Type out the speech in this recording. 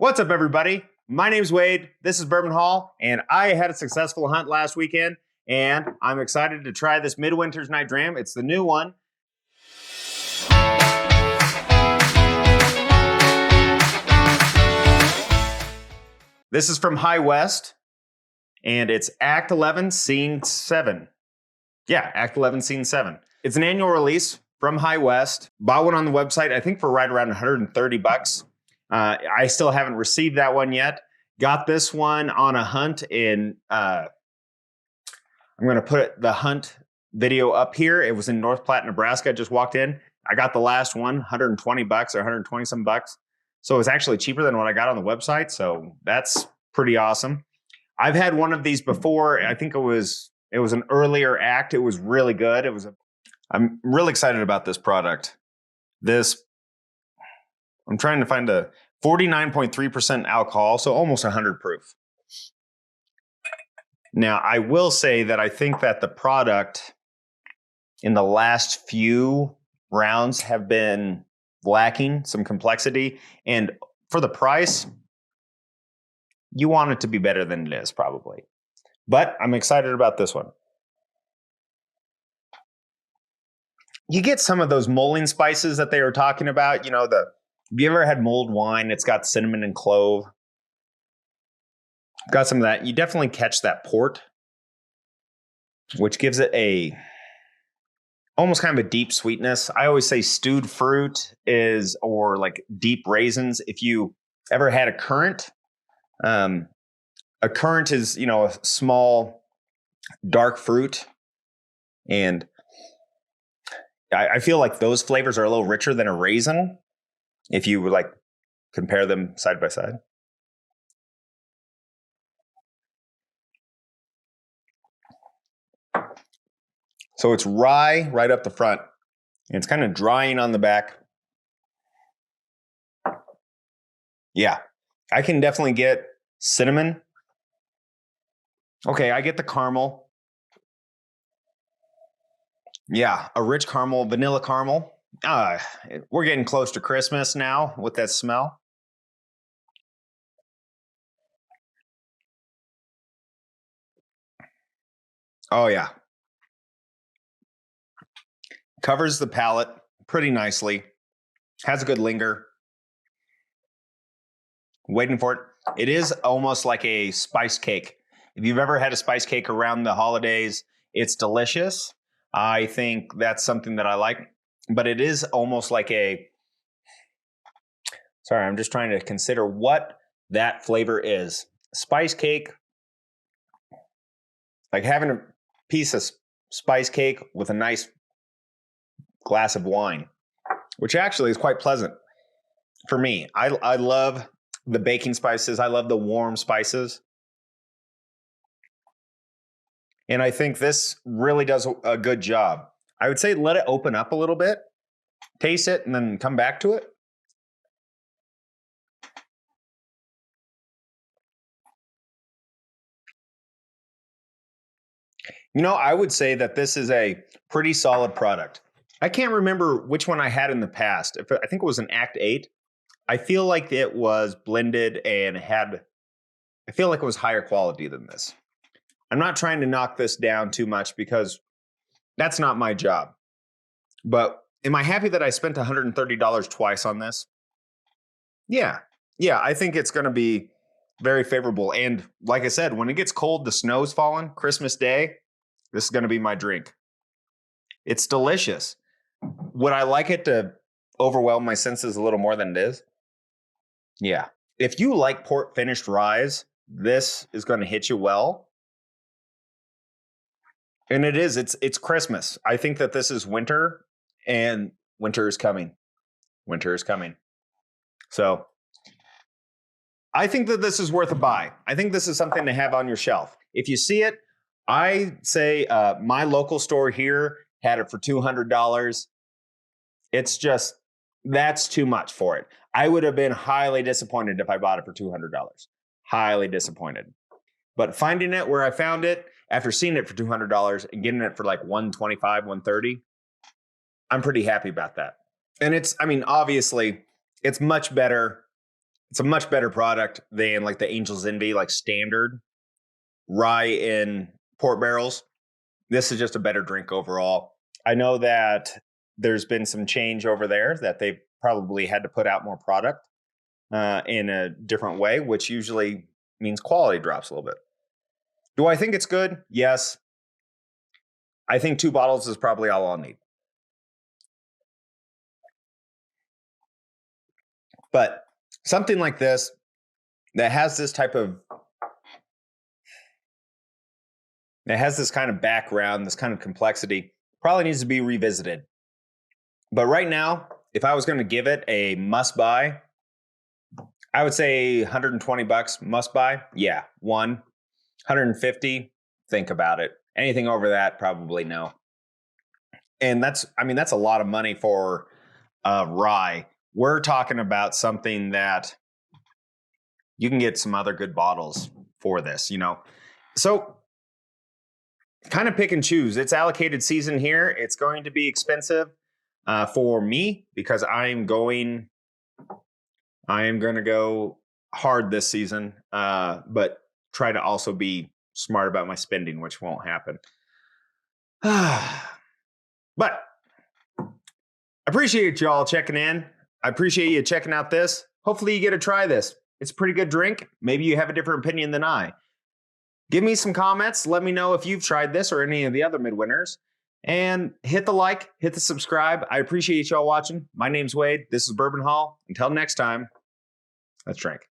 What's up, everybody? My name's Wade. This is Bourbon Hall, and I had a successful hunt last weekend, and I'm excited to try this Midwinters Night Dram. It's the new one. This is from High West, and it's Act 11, Scene 7. Yeah, Act 11, Scene 7. It's an annual release from High West. Bought one on the website, I think for right around 130 bucks. I still haven't received that one yet. Got this one on a hunt in, I'm going to put the hunt video up here. It was in North Platte, Nebraska. I just walked in. I got the last one, 120 bucks or 120 some bucks. So it's actually cheaper than what I got on the website. So that's pretty awesome. I've had one of these before. I think it was an earlier act. It was really good. I'm really excited about this product. I'm trying to find a 49.3% alcohol, so almost 100 proof. Now, I will say that I think that the product in the last few rounds have been lacking some complexity. And for the price, you want it to be better than it is, probably. But I'm excited about this one. You get some of those mulling spices that they were talking about, have you ever had mulled wine? It's got cinnamon and clove. Got some of that. You definitely catch that port, which gives it almost kind of a deep sweetness. I always say stewed fruit or like deep raisins. If you ever had a currant is, a small dark fruit. And I feel like those flavors are a little richer than a raisin. If you would compare them side by side. So it's rye right up the front. And it's kind of drying on the back. Yeah, I can definitely get cinnamon. Okay, I get the caramel. Yeah, a rich caramel, vanilla caramel. We're getting close to Christmas now with that smell. Oh, yeah. Covers the palate pretty nicely. Has a good linger. Waiting for it. It is almost like a spice cake. If you've ever had a spice cake around the holidays, it's delicious. I think that's something that I like. But it is almost like sorry, I'm just trying to consider what that flavor is. Spice cake, like having a piece of spice cake with a nice glass of wine, which actually is quite pleasant for me. I love the baking spices. I love the warm spices. And I think this really does a good job. I would say let it open up a little bit, taste it, and then come back to it. I would say that this is a pretty solid product. I can't remember which one I had in the past. I think it was an Act 8. I feel like it was blended and I feel like it was higher quality than this. I'm not trying to knock this down too much because that's not my job. But am I happy that I spent $130 twice on this? Yeah, I think it's going to be very favorable. And like I said, when it gets cold, the snow's falling, Christmas Day, this is going to be my drink. It's delicious. Would I like it to overwhelm my senses a little more than it is? Yeah. If you like port finished ryes, this is going to hit you well. And it's Christmas. I think that this is winter, and winter is coming. Winter is coming. So I think that this is worth a buy. I think this is something to have on your shelf. If you see it, I say my local store here had it for $200. It's just, that's too much for it. I would have been highly disappointed if I bought it for $200. Highly disappointed. But finding it where I found it, after seeing it for $200 and getting it for like $125, $130, I'm pretty happy about that. And obviously, it's much better It's a much better product than like the Angel's Envy, like standard rye in port barrels. This is just a better drink overall. I know that there's been some change over there that they've probably had to put out more product in a different way, which usually means quality drops a little bit. Do I think it's good? Yes. I think 2 bottles is probably all I'll need. But something like this that has this type of that has this kind of background, this kind of complexity, probably needs to be revisited. But right now, if I was going to give it a must buy, I would say $120 must buy. Yeah, 150, think about it. Anything over that, probably no. And that's a lot of money for rye. We're talking about something that you can get some other good bottles for this, So kind of pick and choose. It's allocated season here. It's going to be expensive for me because I am going to go hard this season, but try to also be smart about my spending, which won't happen. But I appreciate y'all checking in. I appreciate you checking out this. Hopefully you get to try this. It's a pretty good drink. Maybe you have a different opinion than I. Give me some comments. Let me know if you've tried this or any of the other Midwinters. And hit the like, hit the subscribe. I appreciate y'all watching. My name's Wade. This is Bourbon Hall. Until next time, let's drink.